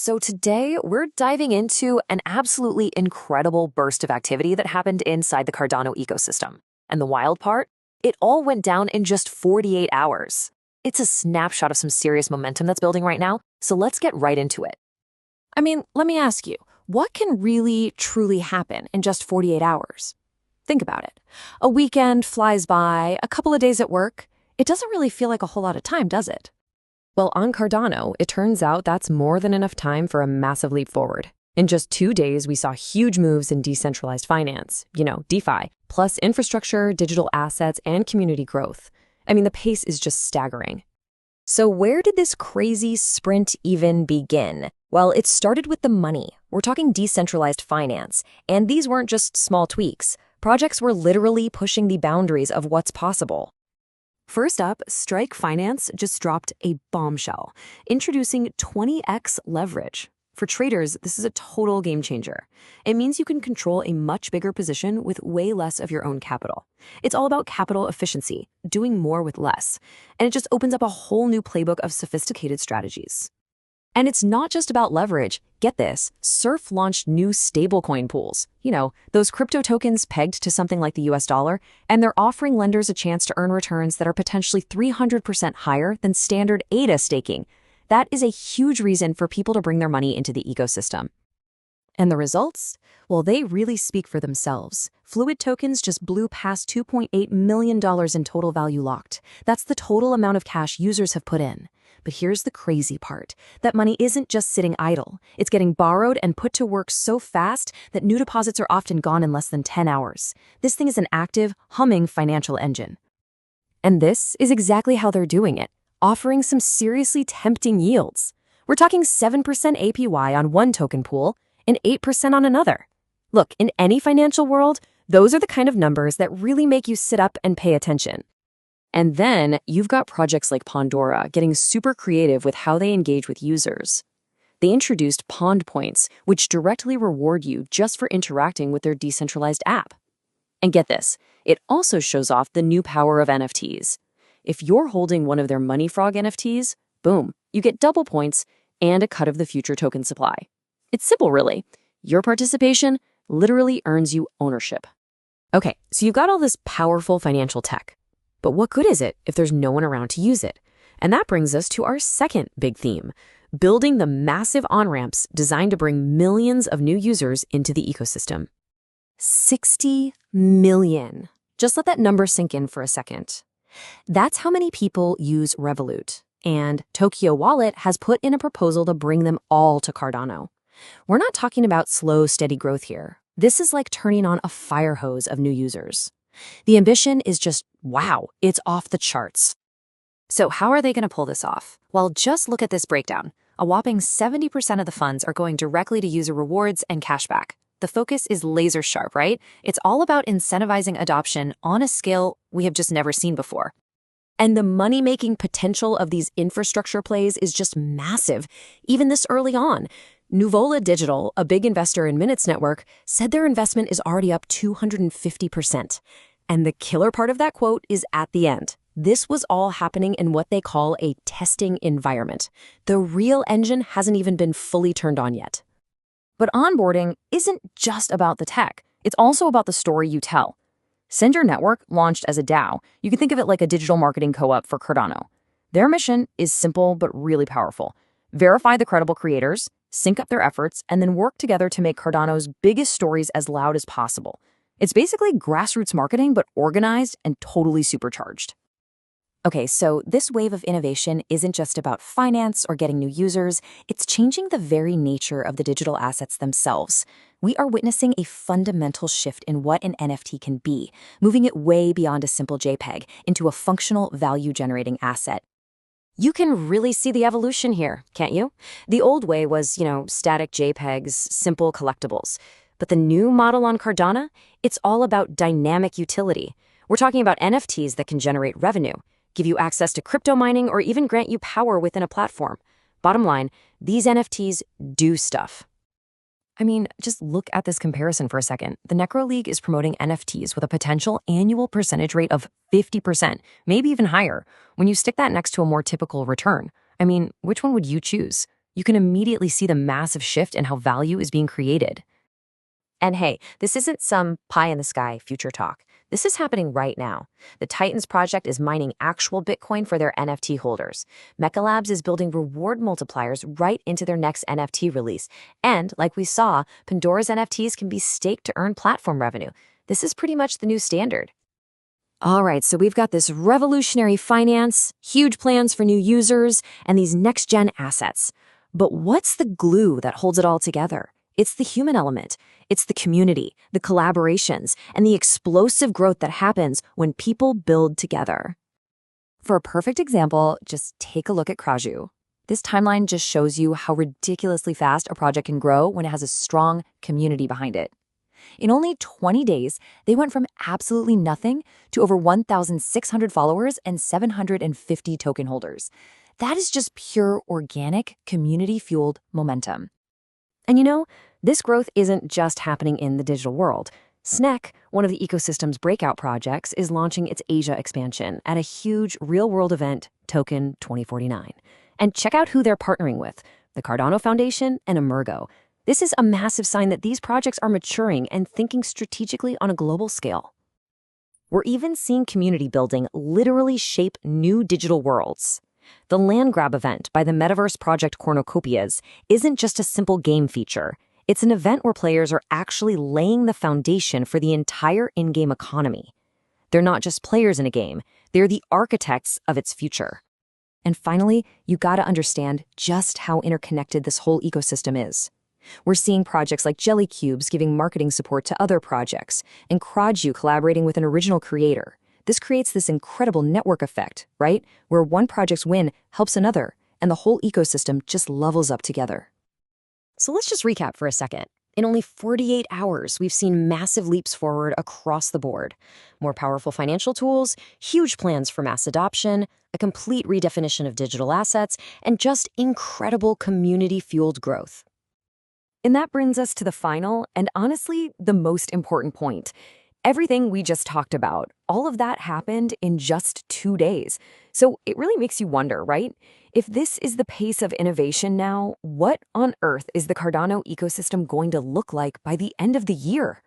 So today we're diving into an absolutely incredible burst of activity that happened inside the Cardano ecosystem. And the wild part? It all went down in just 48 hours. It's a snapshot of some serious momentum that's building right now, so let's get right into it. I mean, let me ask you, what can really, truly happen in just 48 hours? Think about it. A weekend flies by, a couple of days at work. It doesn't really feel like a whole lot of time, does it? Well, on Cardano, it turns out that's more than enough time for a massive leap forward. In just 2 days, we saw huge moves in decentralized finance, DeFi, plus infrastructure, digital assets, and community growth. I mean, the pace is just staggering. So where did this crazy sprint even begin? Well, it started with the money. We're talking decentralized finance. And these weren't just small tweaks. Projects were literally pushing the boundaries of what's possible. First up, Strike Finance just dropped a bombshell, introducing 20x leverage. For traders, this is a total game changer. It means you can control a much bigger position with way less of your own capital. It's all about capital efficiency, doing more with less. And it just opens up a whole new playbook of sophisticated strategies. And it's not just about leverage. Get this, Surf launched new stablecoin pools. Those crypto tokens pegged to something like the US dollar, and they're offering lenders a chance to earn returns that are potentially 300% higher than standard ADA staking. That is a huge reason for people to bring their money into the ecosystem. And the results? Well, they really speak for themselves. Fluid tokens just blew past $2.8 million in total value locked. That's the total amount of cash users have put in. But here's the crazy part. That money isn't just sitting idle. It's getting borrowed and put to work so fast that new deposits are often gone in less than 10 hours. This thing is an active, humming financial engine. And this is exactly how they're doing it, offering some seriously tempting yields. We're talking 7% APY on one token pool and 8% on another. Look, in any financial world, those are the kind of numbers that really make you sit up and pay attention. And then you've got projects like Pandora getting super creative with how they engage with users. They introduced Pond Points, which directly reward you just for interacting with their decentralized app. And get this, it also shows off the new power of NFTs. If you're holding one of their Money Frog NFTs, boom, you get double points and a cut of the future token supply. It's simple, really. Your participation literally earns you ownership. Okay, so you've got all this powerful financial tech. But what good is it if there's no one around to use it? And that brings us to our second big theme, building the massive on-ramps designed to bring millions of new users into the ecosystem. 60 million. Just let that number sink in for a second. That's how many people use Revolut. And Tokyo Wallet has put in a proposal to bring them all to Cardano. We're not talking about slow, steady growth here. This is like turning on a fire hose of new users. The ambition is just, wow, it's off the charts. So how are they going to pull this off? Well, just look at this breakdown. A whopping 70% of the funds are going directly to user rewards and cashback. The focus is laser sharp, right? It's all about incentivizing adoption on a scale we have just never seen before. And the money-making potential of these infrastructure plays is just massive, even this early on. Nuvola Digital, a big investor in Minutes Network, said their investment is already up 250%. And the killer part of that quote is at the end. This was all happening in what they call a testing environment. The real engine hasn't even been fully turned on yet. But onboarding isn't just about the tech. It's also about the story you tell. Send Your Network launched as a DAO. You can think of it like a digital marketing co-op for Cardano. Their mission is simple but really powerful. Verify the credible creators, sync up their efforts, and then work together to make Cardano's biggest stories as loud as possible. It's basically grassroots marketing, but organized and totally supercharged. Okay, so this wave of innovation isn't just about finance or getting new users. It's changing the very nature of the digital assets themselves. We are witnessing a fundamental shift in what an NFT can be, moving it way beyond a simple JPEG into a functional value-generating asset. You can really see the evolution here, can't you? The old way was, static JPEGs, simple collectibles. But the new model on Cardano, it's all about dynamic utility. We're talking about NFTs that can generate revenue, give you access to crypto mining, or even grant you power within a platform. Bottom line, these NFTs do stuff. I mean, just look at this comparison for a second. The Necro League is promoting NFTs with a potential annual percentage rate of 50%, maybe even higher. When you stick that next to a more typical return, I mean, which one would you choose? You can immediately see the massive shift in how value is being created. And hey, this isn't some pie-in-the-sky future talk. This is happening right now. The Titans project is mining actual Bitcoin for their NFT holders. Mecha Labs is building reward multipliers right into their next NFT release. And, like we saw, Pandora's NFTs can be staked to earn platform revenue. This is pretty much the new standard. All right, so we've got this revolutionary finance, huge plans for new users, and these next-gen assets. But what's the glue that holds it all together? It's the human element. It's the community, the collaborations, and the explosive growth that happens when people build together. For a perfect example, just take a look at Kraju. This timeline just shows you how ridiculously fast a project can grow when it has a strong community behind it. In only 20 days, they went from absolutely nothing to over 1,600 followers and 750 token holders. That is just pure organic, community-fueled momentum. And you know, this growth isn't just happening in the digital world. SNEC, one of the ecosystem's breakout projects, is launching its Asia expansion at a huge real-world event, Token 2049. And check out who they're partnering with, the Cardano Foundation and Emergo. This is a massive sign that these projects are maturing and thinking strategically on a global scale. We're even seeing community building literally shape new digital worlds. The land grab event by the metaverse project Cornucopias isn't just a simple game feature. It's an event where players are actually laying the foundation for the entire in-game economy. They're not just players in a game, they're the architects of its future. And finally, you gotta understand just how interconnected this whole ecosystem is. We're seeing projects like Jelly Cubes giving marketing support to other projects, and Kraju collaborating with an original creator. This creates this incredible network effect, right? Where one project's win helps another, and the whole ecosystem just levels up together. So let's just recap for a second. In only 48 hours, we've seen massive leaps forward across the board. More powerful financial tools, huge plans for mass adoption, a complete redefinition of digital assets, and just incredible community-fueled growth. And that brings us to the final, and honestly, the most important point. Everything we just talked about, all of that happened in just 2 days. So it really makes you wonder, right? If this is the pace of innovation now, what on earth is the Cardano ecosystem going to look like by the end of the year?